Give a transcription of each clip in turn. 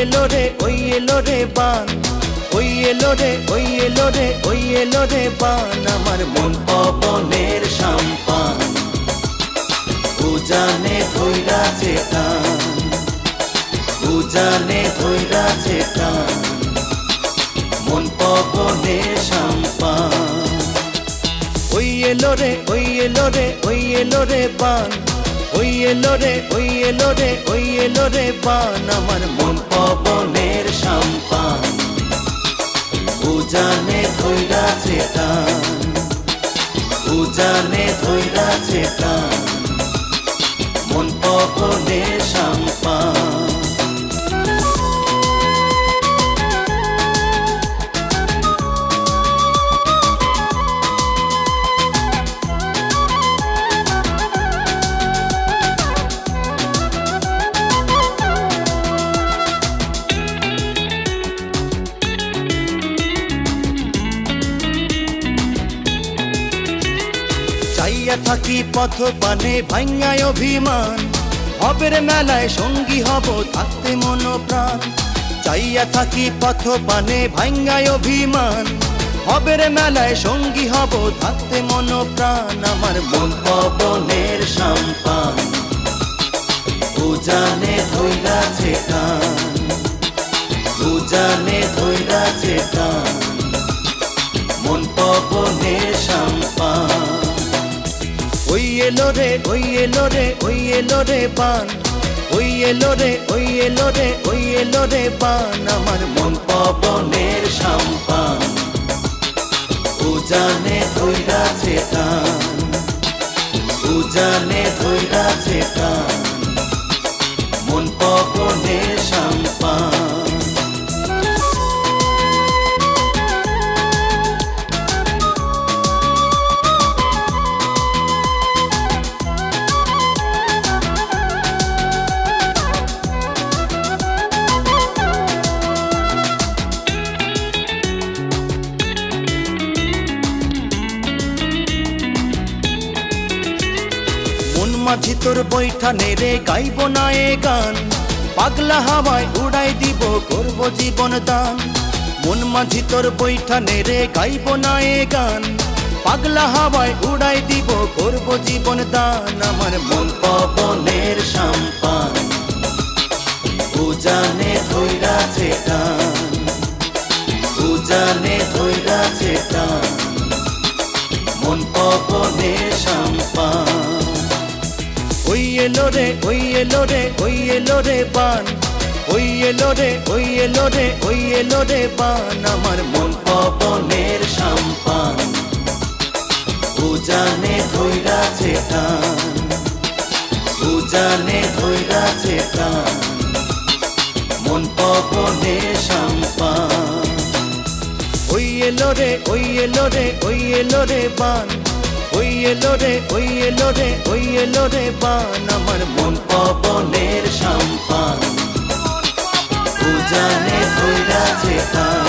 এলো রে ওই এলো রে বান, ওই এলো রে ওই এলো রে ওই এলো রে বান, আমার মন পবনের সাম্পান, উজানে ধইরাছে টান, উজানে ধইরাছে টান, মন পবনের সাম্পান। ওই এলো রে ওই এলো রে ওই এলো রে বান, ওই এলো রে ওই এলো রে ওই এলো রে বান, আমার মন পবনের সাম্পান, উজানে ধইরাছে টান, উজানে ধইরাছে টান, মন পবনের সাম্পান। চাইয়া থাকি পথ পানে ভাঙ্গায় অভিমান, হবের মেলায় সঙ্গী হব থাকতে মন প্রাণ। চাইয়া থাকি পথ পানে ভাঙ্গায় অভিমান, হবের মেলায় সঙ্গী হব থাকতে মন প্রাণ, আমার মন পবনের সাম্পান, উজানে ধইরাছে টান, উজানে ধইরাছে টান, মন পবনের সাম্পান। ওই এলো রে ওই এলো রে ওই এলো রে বান, ওই এলো রে ওই এলো রে ওই এলো রে বান, আমার মন পবনের সাম্পান, উজানে ধইরাছে টান, উজানে ধইরাছে টান, মন পবনের সাম্পান। মাঝি তোর বৈঠানে রে গাইব না এ গান, পাগলা হাওয়ায় উড়াই দিব করব জীবন দান। মন মাঝি তোর বৈঠানে রে গাইব না এ গান, পাগলা হাওয়ায় উড়াই দিব করব জীবন দান, আমার মন পবনের সাম্পান, উজানে ধইরাছে টান, উজানে ধইরাছে টান, মন পবনের সাম্পান। ওই এলো রে ওই এলো রে ওই এলো রে বান, ওই এলো রে ওই এলো রে ওই এলো রে বান, আমার মন পবনের সাম্পান, উজানে ধইরাছে টান, উজানে ধইরাছে টান, মন পবনের সাম্পান। ওই এলো রে ওই এলো রে ওই এলো রে বান, ওই এলো রে ওই এলো রে ওই এলো রে বান, আমার মন পবনের সাম্পান, উজানে ধইরাছে টান,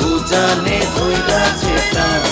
উজানে ধইরাছে টান,